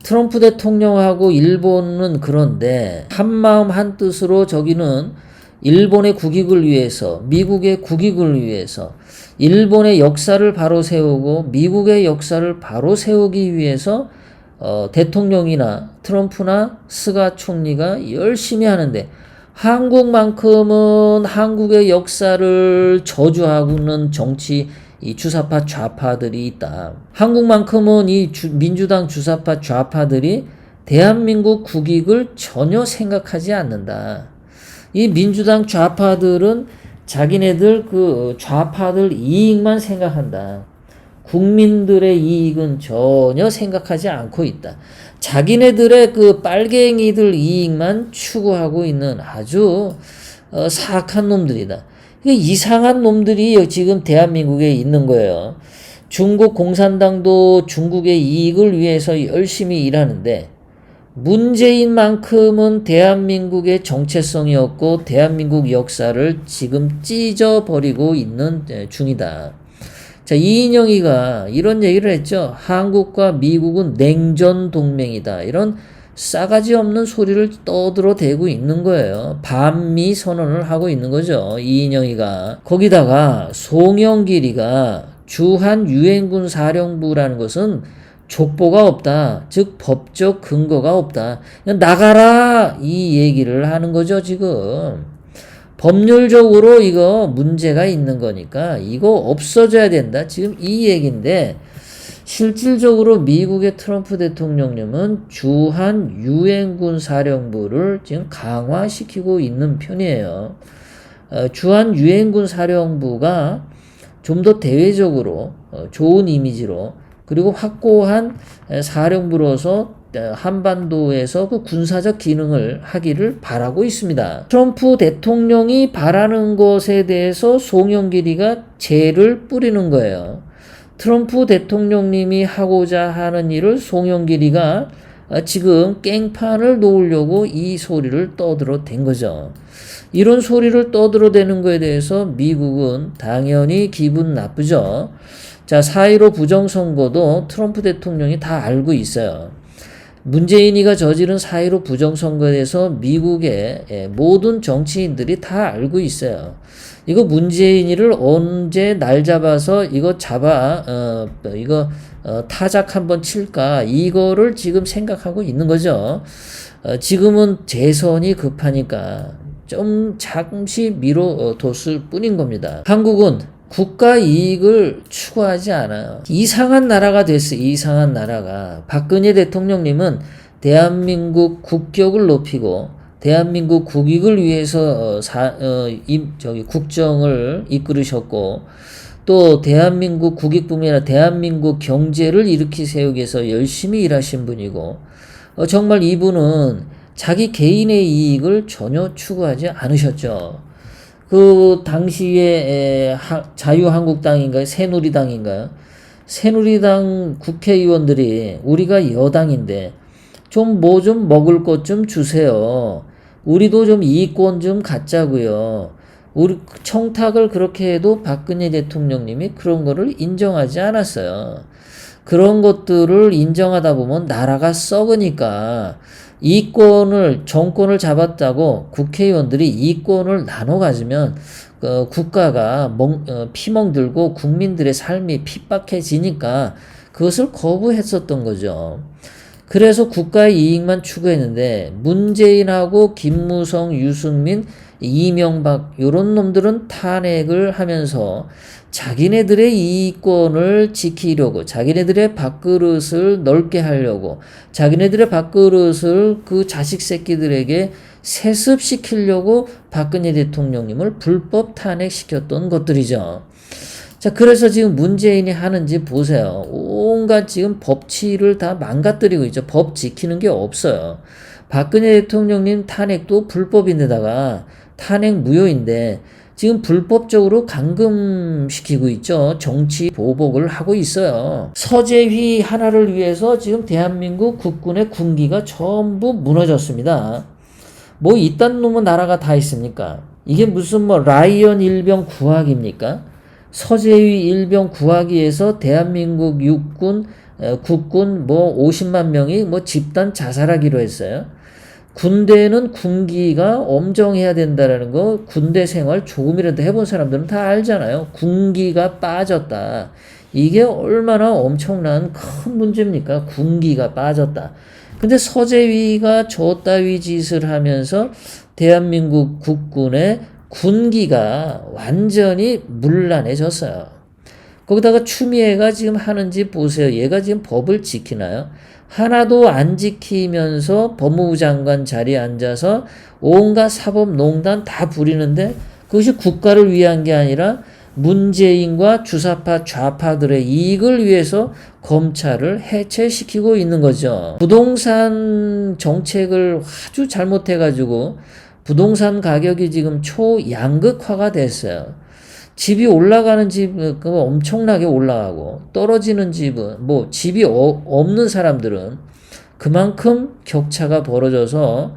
트럼프 대통령하고 일본은 그런데 한마음 한뜻으로 저기는 일본의 국익을 위해서, 미국의 국익을 위해서, 일본의 역사를 바로 세우고 미국의 역사를 바로 세우기 위해서 대통령이나 트럼프나 스가 총리가 열심히 하는데, 한국만큼은 한국의 역사를 저주하고는 정치 이 주사파 좌파들이 있다. 한국만큼은 이 민주당 주사파 좌파들이 대한민국 국익을 전혀 생각하지 않는다. 이 민주당 좌파들은 자기네들 그 좌파들 이익만 생각한다. 국민들의 이익은 전혀 생각하지 않고 있다. 자기네들의 그 빨갱이들 이익만 추구하고 있는 아주 사악한 놈들이다. 이상한 놈들이 지금 대한민국에 있는 거예요. 중국 공산당도 중국의 이익을 위해서 열심히 일하는데, 문재인만큼은 대한민국의 정체성이 없고 대한민국 역사를 지금 찢어버리고 있는 중이다. 자, 이인영이가 이런 얘기를 했죠. 한국과 미국은 냉전 동맹이다. 이런 싸가지 없는 소리를 떠들어대고 있는 거예요. 반미 선언을 하고 있는 거죠. 이인영이가. 거기다가 송영길이가 주한 유엔군 사령부라는 것은 족보가 없다. 즉 법적 근거가 없다. 그냥 나가라 이 얘기를 하는 거죠. 지금. 법률적으로 이거 문제가 있는 거니까 이거 없어져야 된다. 지금 이 얘기인데, 실질적으로 미국의 트럼프 대통령님은 주한 유엔군 사령부를 지금 강화시키고 있는 편이에요. 주한 유엔군 사령부가 좀 더 대외적으로 좋은 이미지로, 그리고 확고한 사령부로서 한반도에서 그 군사적 기능을 하기를 바라고 있습니다. 트럼프 대통령이 바라는 것에 대해서 송영길이가 죄를 뿌리는 거예요. 트럼프 대통령님이 하고자 하는 일을 송영길이가 지금 깽판을 놓으려고 이 소리를 떠들어댄 거죠. 이런 소리를 떠들어대는 거에 대해서 미국은 당연히 기분 나쁘죠. 자, 4.15 부정선거도 트럼프 대통령이 다 알고 있어요. 문재인이가 저지른 4.15 부정선거에 대해서 미국의 모든 정치인들이 다 알고 있어요. 이거 문재인이를 언제 날 잡아서 이거 타작 한번 칠까, 이거를 지금 생각하고 있는 거죠. 지금은 재선이 급하니까 좀 잠시 미뤄뒀을 뿐인 겁니다. 한국은 국가 이익을 추구하지 않아요. 이상한 나라가 됐어. 이상한 나라가. 박근혜 대통령님은 대한민국 국격을 높이고 대한민국 국익을 위해서 국정을 이끌으셨고, 또 대한민국 국익뿐만 아니라 대한민국 경제를 일으키 세우기 위해서 열심히 일하신 분이고, 정말 이분은 자기 개인의 이익을 전혀 추구하지 않으셨죠. 그 당시에 자유한국당인가요? 새누리당인가요? 새누리당 국회의원들이 우리가 여당인데 좀 먹을 것 좀 주세요. 우리도 좀 이익권 좀 갖자고요. 우리 청탁을 그렇게 해도 박근혜 대통령님이 그런 거를 인정하지 않았어요. 그런 것들을 인정하다 보면 나라가 썩으니까, 정권을 잡았다고 국회의원들이 이권을 나눠 가지면 국가가 피멍들고 국민들의 삶이 핍박해지니까 그것을 거부했었던 거죠. 그래서 국가의 이익만 추구했는데, 문재인하고 김무성, 유승민, 이명박 이런 놈들은 탄핵을 하면서 자기네들의 이익권을 지키려고, 자기네들의 밥그릇을 넓게 하려고, 자기네들의 밥그릇을 그 자식 새끼들에게 세습시키려고 박근혜 대통령님을 불법 탄핵시켰던 것들이죠. 자, 그래서 지금 문재인이 하는지 보세요. 온갖 지금 법치를 다 망가뜨리고 있죠. 법 지키는 게 없어요. 박근혜 대통령님 탄핵도 불법인데다가 탄핵 무효인데 지금 불법적으로 감금시키고 있죠. 정치 보복을 하고 있어요. 서재휘 하나를 위해서 지금 대한민국 국군의 군기가 전부 무너졌습니다. 뭐 이딴 놈의 나라가 다 있습니까? 이게 무슨 라이언 일병 구학입니까? 서재위 일병 구하기에서 대한민국 육군, 국군 뭐 50만 명이 뭐 집단 자살하기로 했어요. 군대는 군기가 엄정해야 된다라는 거 군대 생활 조금이라도 해본 사람들은 다 알잖아요. 군기가 빠졌다. 이게 얼마나 엄청난 큰 문제입니까? 군기가 빠졌다. 근데 서재위가 저 따위 짓을 하면서 대한민국 국군의 군기가 완전히 문란해졌어요. 거기다가 추미애가 지금 하는지 보세요. 얘가 지금 법을 지키나요? 하나도 안 지키면서 법무부 장관 자리에 앉아서 온갖 사법농단 다 부리는데 그것이 국가를 위한 게 아니라 문재인과 주사파 좌파들의 이익을 위해서 검찰을 해체시키고 있는 거죠. 부동산 정책을 아주 잘못해가지고 부동산 가격이 지금 초양극화가 됐어요. 집이 올라가는 집은 엄청나게 올라가고 떨어지는 집은 뭐 집이 없는 사람들은 그만큼 격차가 벌어져서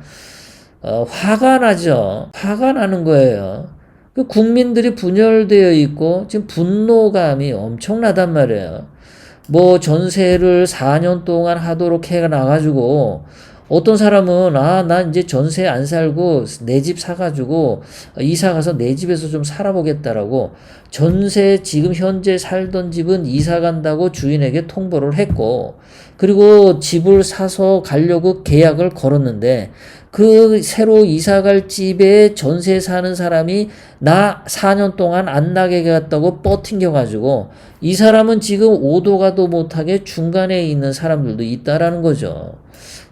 화가 나죠. 화가 나는 거예요. 국민들이 분열되어 있고 지금 분노감이 엄청나단 말이에요. 뭐 전세를 4년 동안 하도록 해 나가지고 어떤 사람은 나 이제 전세 안 살고 내 집 사가지고 이사 가서 내 집에서 좀 살아보겠다라고 전세 지금 현재 살던 집은 이사 간다고 주인에게 통보를 했고 그리고 집을 사서 가려고 계약을 걸었는데 그 새로 이사 갈 집에 전세 사는 사람이 나 4년 동안 안 나게 갔다고 뻗팅겨가지고 이 사람은 지금 오도 가도 못하게 중간에 있는 사람들도 있다라는 거죠.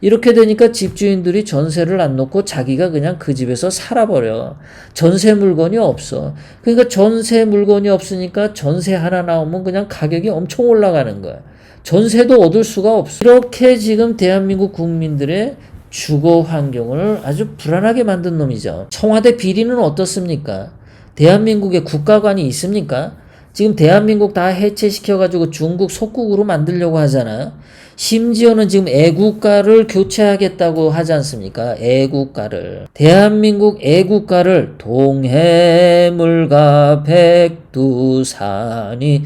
이렇게 되니까 집주인들이 전세를 안 놓고 자기가 그냥 그 집에서 살아버려. 전세 물건이 없어. 그러니까 전세 물건이 없으니까 전세 하나 나오면 그냥 가격이 엄청 올라가는 거야. 전세도 얻을 수가 없어. 이렇게 지금 대한민국 국민들의 주거 환경을 아주 불안하게 만든 놈이죠. 청와대 비리는 어떻습니까? 대한민국에 국가관이 있습니까? 지금 대한민국 다 해체시켜가지고 중국 속국으로 만들려고 하잖아요. 심지어는 지금 애국가를 교체하겠다고 하지 않습니까? 애국가를. 대한민국 애국가를 동해물과 백두산이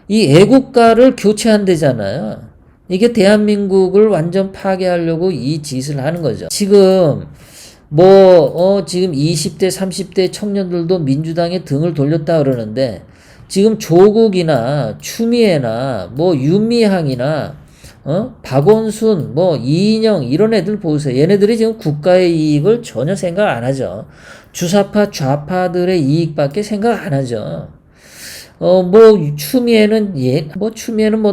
이 애국가를 교체한대잖아요. 이게 대한민국을 완전 파괴하려고 이 짓을 하는 거죠. 지금 지금 20대 30대 청년들도 민주당에 등을 돌렸다 그러는데 지금 조국이나 추미애나 윤미향이나 박원순, 이인영 이런 애들 보세요. 얘네들이 지금 국가의 이익을 전혀 생각 안 하죠. 주사파 좌파들의 이익밖에 생각 안 하죠. 추미애는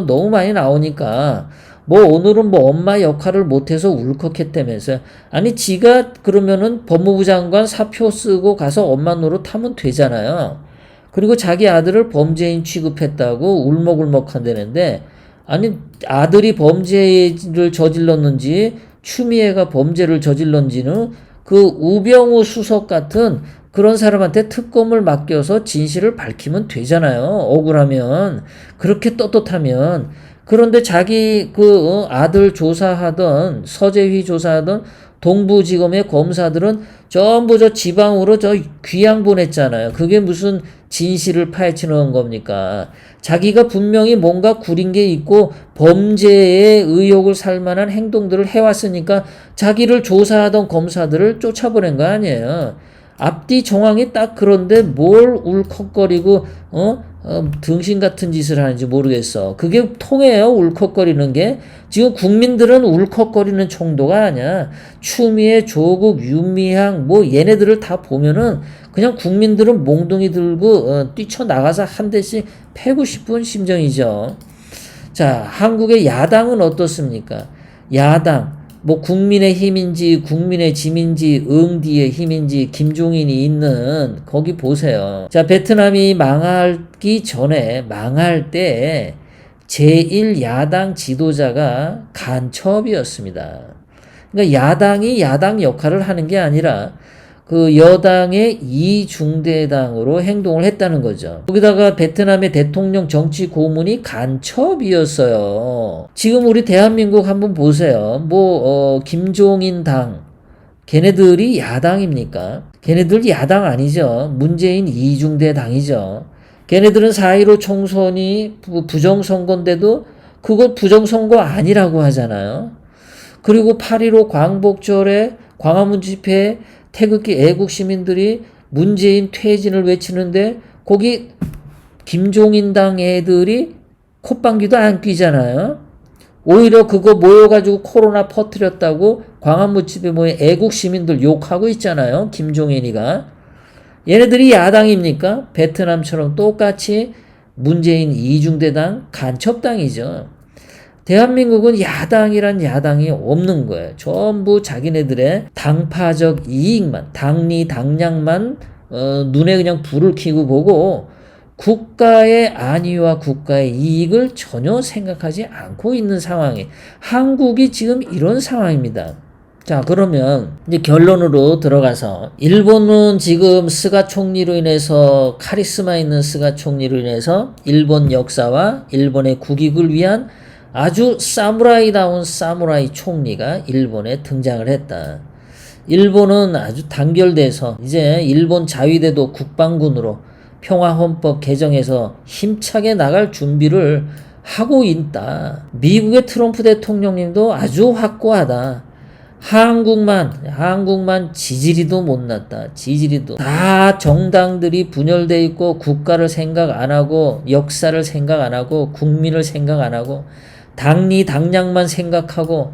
너무 많이 나오니까 오늘은 엄마 역할을 못해서 울컥했다면서요. 아니 지가 그러면은 법무부 장관 사표 쓰고 가서 엄마 노릇하면 되잖아요. 그리고 자기 아들을 범죄인 취급했다고 울먹울먹 한다는데 아니 아들이 범죄를 저질렀는지 추미애가 범죄를 저질렀는지는 그 우병우 수석 같은 그런 사람한테 특검을 맡겨서 진실을 밝히면 되잖아요. 억울하면 그렇게 떳떳하면. 그런데 자기 아들 조사하던 서재휘 조사하던 동부지검의 검사들은 전부 저 지방으로 저 귀양 보냈잖아요. 그게 무슨 진실을 파헤치는 겁니까? 자기가 분명히 뭔가 구린 게 있고 범죄의 의혹을 살 만한 행동들을 해왔으니까 자기를 조사하던 검사들을 쫓아보낸 거 아니에요. 앞뒤 정황이 딱 그런데 뭘 울컥거리고 등신 같은 짓을 하는지 모르겠어. 그게 통해요. 울컥거리는 게. 지금 국민들은 울컥거리는 정도가 아니야. 추미애, 조국, 윤미향 얘네들을 다 보면은 그냥 국민들은 몽둥이 들고 뛰쳐나가서 한 대씩 패고 싶은 심정이죠. 자, 한국의 야당은 어떻습니까? 야당 국민의 힘인지 국민의 짐인지 응디의 힘인지 김종인이 있는 거기 보세요. 자, 베트남이 망하기 전에 망할 때 제1야당 지도자가 간첩이었습니다. 그러니까 야당이 야당 역할을 하는 게 아니라 그 여당의 이중대당으로 행동을 했다는 거죠. 거기다가 베트남의 대통령 정치 고문이 간첩이었어요. 지금 우리 대한민국 한번 보세요. 김종인 당 걔네들이 야당입니까? 걔네들 야당 아니죠. 문재인 이중대당이죠. 걔네들은 4.15 총선이 부정선거인데도 그거 부정선거 아니라고 하잖아요. 그리고 8.15 광복절에 광화문 집회에 태극기 애국 시민들이 문재인 퇴진을 외치는데 거기 김종인당 애들이 콧방귀도 안 뀌잖아요. 오히려 그거 모여가지고 코로나 퍼뜨렸다고 광화문 집에 모인 애국 시민들 욕하고 있잖아요. 김종인이가. 얘네들이 야당입니까? 베트남처럼 똑같이 문재인 이중대당 간첩당이죠. 대한민국은 야당이란 야당이 없는 거예요. 전부 자기네들의 당파적 이익만, 당리, 당량만 눈에 그냥 불을 켜고 보고 국가의 안위와 국가의 이익을 전혀 생각하지 않고 있는 상황이 한국이 지금 이런 상황입니다. 자, 그러면 이제 결론으로 들어가서 일본은 지금 스가 총리로 인해서 카리스마 있는 스가 총리로 인해서 일본 역사와 일본의 국익을 위한 아주 사무라이다운 사무라이 총리가 일본에 등장을 했다. 일본은 아주 단결돼서 이제 일본 자위대도 국방군으로 평화헌법 개정해서 힘차게 나갈 준비를 하고 있다. 미국의 트럼프 대통령님도 아주 확고하다. 한국만 지지리도 못났다. 지지리도. 다 정당들이 분열돼 있고 국가를 생각 안 하고 역사를 생각 안 하고 국민을 생각 안 하고 당리 당량만 생각하고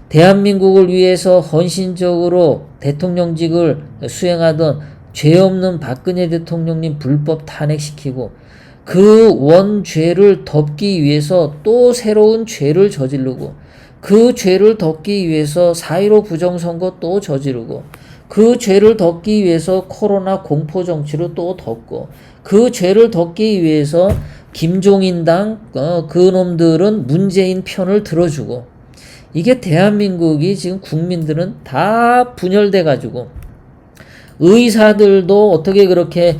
대한민국을 위해서 헌신적으로 대통령직을 수행하던 죄 없는 박근혜 대통령님 불법 탄핵시키고 그 원죄를 덮기 위해서 또 새로운 죄를 저지르고 그 죄를 덮기 위해서 4.15 부정선거 또 저지르고 그 죄를 덮기 위해서 코로나 공포정치를 또 덮고 그 죄를 덮기 위해서 김종인당 그놈들은 문재인 편을 들어주고 이게 대한민국이 지금 국민들은 다 분열돼 가지고 의사들도 어떻게 그렇게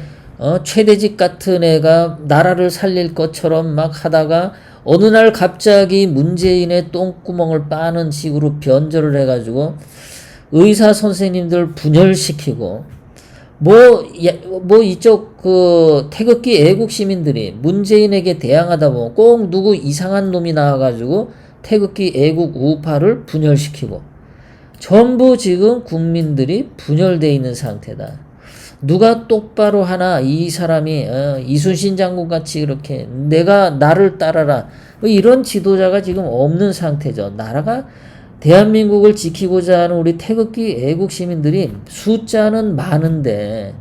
최대직 같은 애가 나라를 살릴 것처럼 막 하다가 어느 날 갑자기 문재인의 똥구멍을 빠는 식으로 변절을 해가지고 의사 선생님들 분열시키고 뭐 이쪽 그 태극기 애국 시민들이 문재인에게 대항하다 보면 꼭 누구 이상한 놈이 나와가지고 태극기 애국 우파를 분열시키고 전부 지금 국민들이 분열돼 있는 상태다. 누가 똑바로 하나 이 사람이 이순신 장군 같이 그렇게 내가 나를 따라라 이런 지도자가 지금 없는 상태죠. 나라가 대한민국을 지키고자 하는 우리 태극기 애국 시민들이 숫자는 많은데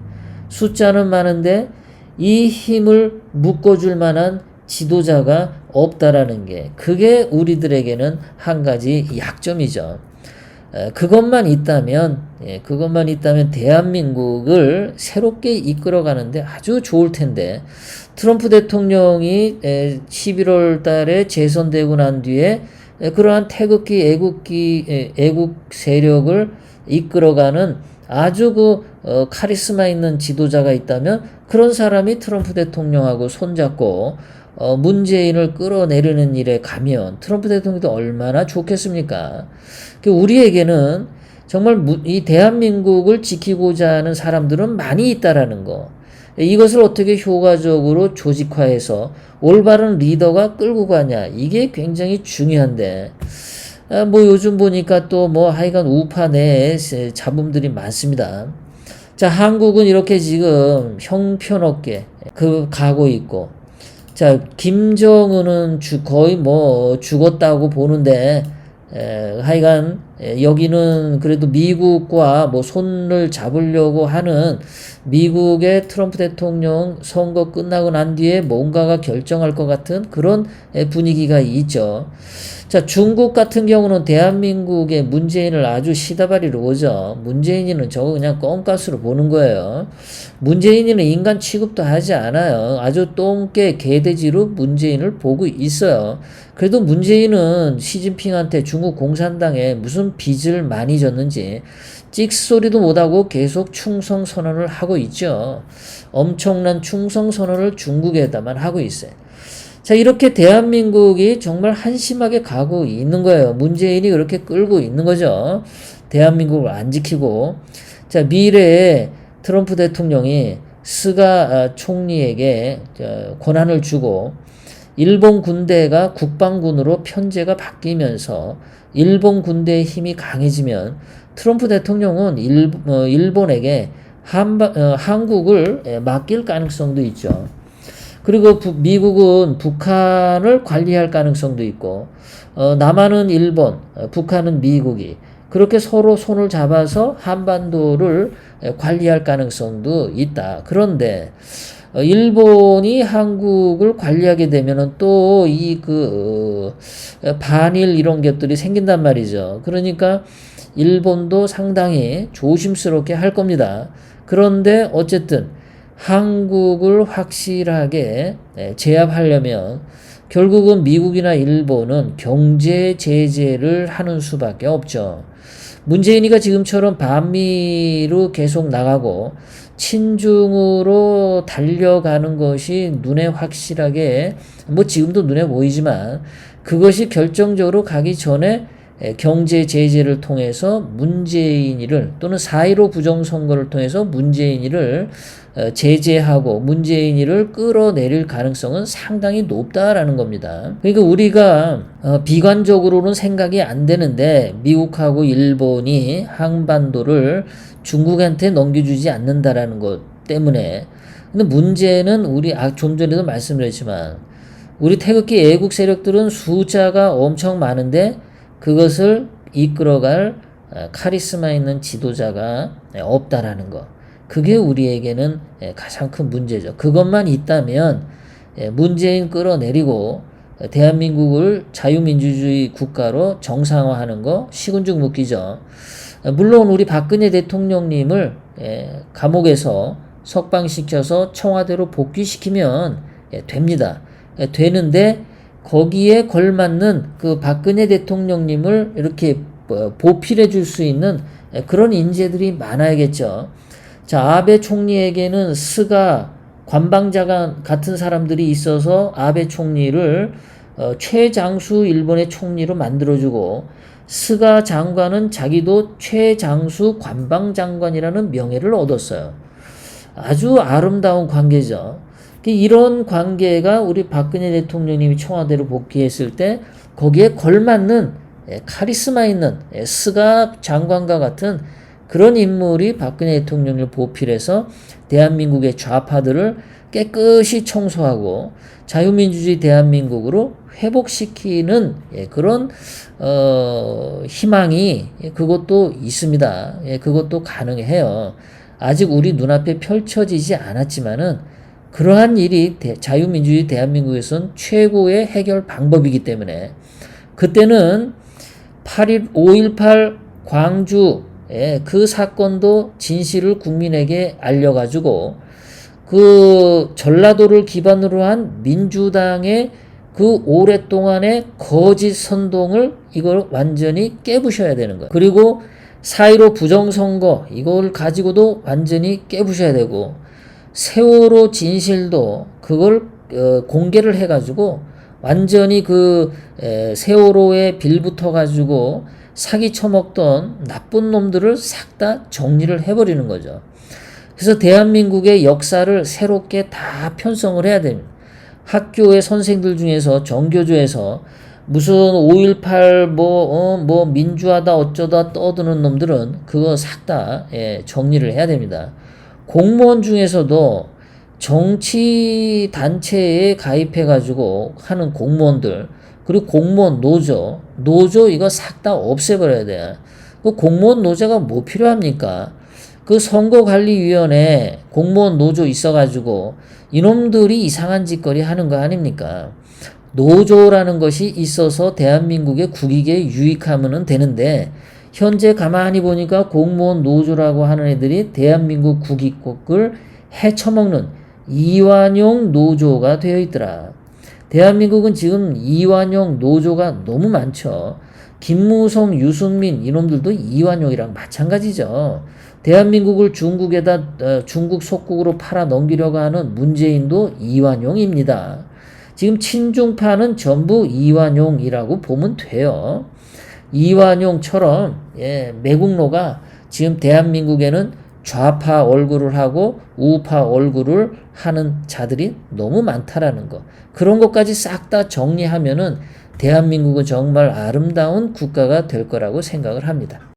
이 힘을 묶어줄 만한 지도자가 없다라는 게 그게 우리들에게는 한 가지 약점이죠. 그것만 있다면 대한민국을 새롭게 이끌어가는데 아주 좋을 텐데 트럼프 대통령이 11월 달에 재선되고 난 뒤에 그러한 태극기 애국 세력을 이끌어가는 아주 카리스마 있는 지도자가 있다면 그런 사람이 트럼프 대통령하고 손잡고 문재인을 끌어내리는 일에 가면 트럼프 대통령도 얼마나 좋겠습니까? 우리에게는 정말 이 대한민국을 지키고자 하는 사람들은 많이 있다라는 거. 이것을 어떻게 효과적으로 조직화해서 올바른 리더가 끌고 가냐. 이게 굉장히 중요한데, 요즘 보니까 또 하여간 우파 내에 잡음들이 많습니다. 자, 한국은 이렇게 지금 형편없게 가고 있고, 자, 김정은은 거의 죽었다고 보는데, 하여간 여기는 그래도 미국과 손을 잡으려고 하는 미국의 트럼프 대통령 선거 끝나고 난 뒤에 뭔가가 결정할 것 같은 그런 분위기가 있죠. 자, 중국 같은 경우는 대한민국의 문재인을 아주 시다바리로 보죠. 문재인이는 저거 그냥 껌가스로 보는 거예요. 문재인이는 인간 취급도 하지 않아요. 아주 똥개 개돼지로 문재인을 보고 있어요. 그래도 문재인은 시진핑한테 중국 공산당에 무슨 빚을 많이 졌는지 찍소리도 못하고 계속 충성 선언을 하고 있죠. 엄청난 충성 선언을 중국에다만 하고 있어요. 자, 이렇게 대한민국이 정말 한심하게 가고 있는 거예요. 문재인이 그렇게 끌고 있는 거죠. 대한민국을 안 지키고. 자, 미래에 트럼프 대통령이 스가 총리에게 권한을 주고 일본 군대가 국방군으로 편제가 바뀌면서 일본 군대의 힘이 강해지면 트럼프 대통령은 일본에게 한국을 맡길 가능성도 있죠. 그리고 미국은 북한을 관리할 가능성도 있고 남한은 일본, 북한은 미국이 그렇게 서로 손을 잡아서 한반도를 관리할 가능성도 있다. 그런데 일본이 한국을 관리하게 되면은 또 반일 이런 것들이 생긴단 말이죠. 그러니까 일본도 상당히 조심스럽게 할 겁니다. 그런데 어쨌든 한국을 확실하게 제압하려면 결국은 미국이나 일본은 경제 제재를 하는 수밖에 없죠. 문재인이가 지금처럼 반미로 계속 나가고 친중으로 달려가는 것이 눈에 확실하게 지금도 눈에 보이지만 그것이 결정적으로 가기 전에 경제 제재를 통해서 문재인이를 또는 4.15 부정선거를 통해서 문재인이를 제재하고 문재인이를 끌어내릴 가능성은 상당히 높다라는 겁니다. 그러니까 우리가 비관적으로는 생각이 안 되는데 미국하고 일본이 한반도를 중국한테 넘겨주지 않는다라는 것 때문에 근데 문제는 좀 전에도 말씀드렸지만 우리 태극기 애국 세력들은 숫자가 엄청 많은데 그것을 이끌어갈 카리스마 있는 지도자가 없다라는 것. 그게 우리에게는 가장 큰 문제죠. 그것만 있다면 문재인 끌어내리고 대한민국을 자유민주주의 국가로 정상화하는 거 시군죽 묶이죠. 물론 우리 박근혜 대통령님을 감옥에서 석방시켜서 청와대로 복귀시키면 됩니다. 되는데 거기에 걸맞는 그 박근혜 대통령님을 이렇게 보필해 줄 수 있는 그런 인재들이 많아야겠죠. 자, 아베 총리에게는 스가 관방자가 같은 사람들이 있어서 아베 총리를 최장수 일본의 총리로 만들어주고 스가 장관은 자기도 최장수 관방장관이라는 명예를 얻었어요. 아주 아름다운 관계죠. 이런 관계가 우리 박근혜 대통령님이 청와대로 복귀했을 때 거기에 걸맞는 카리스마 있는 스가 장관과 같은 그런 인물이 박근혜 대통령을 보필해서 대한민국의 좌파들을 깨끗이 청소하고 자유민주주의 대한민국으로 회복시키는 그런 희망이 그것도 있습니다. 그것도 가능해요. 아직 우리 눈앞에 펼쳐지지 않았지만은 그러한 일이 자유민주주의 대한민국에선 최고의 해결 방법이기 때문에 그때는 5.18 광주 그 사건도 진실을 국민에게 알려가지고 그 전라도를 기반으로 한 민주당의 그 오랫동안의 거짓 선동을 이걸 완전히 깨부셔야 되는 거예요. 그리고 4.15 부정선거 이걸 가지고도 완전히 깨부셔야 되고 세월호 진실도 그걸 공개를 해가지고 완전히 그 세월호에 빌붙어가지고 사기 쳐먹던 나쁜 놈들을 싹 다 정리를 해버리는 거죠. 그래서 대한민국의 역사를 새롭게 다 편성을 해야 됩니다. 학교의 선생들 중에서 정교조에서 무슨 5.18 민주화다 어쩌다 떠드는 놈들은 그거 싹 다 정리를 해야 됩니다. 공무원 중에서도 정치 단체에 가입해가지고 하는 공무원들, 그리고 공무원 노조 이거 싹 다 없애버려야 돼. 그 공무원 노조가 뭐 필요합니까? 그 선거관리위원회 공무원 노조 있어가지고 이놈들이 이상한 짓거리 하는 거 아닙니까? 노조라는 것이 있어서 대한민국의 국익에 유익하면 되는데 현재 가만히 보니까 공무원 노조라고 하는 애들이 대한민국 국익국을 헤쳐먹는 이완용 노조가 되어 있더라. 대한민국은 지금 이완용 노조가 너무 많죠. 김무성, 유승민 이놈들도 이완용이랑 마찬가지죠. 대한민국을 중국 속국으로 팔아 넘기려고 하는 문재인도 이완용입니다. 지금 친중파는 전부 이완용이라고 보면 돼요. 이완용처럼 매국노가 지금 대한민국에는 좌파 얼굴을 하고 우파 얼굴을 하는 자들이 너무 많다라는 거. 그런 것까지 싹 다 정리하면은 대한민국은 정말 아름다운 국가가 될 거라고 생각을 합니다.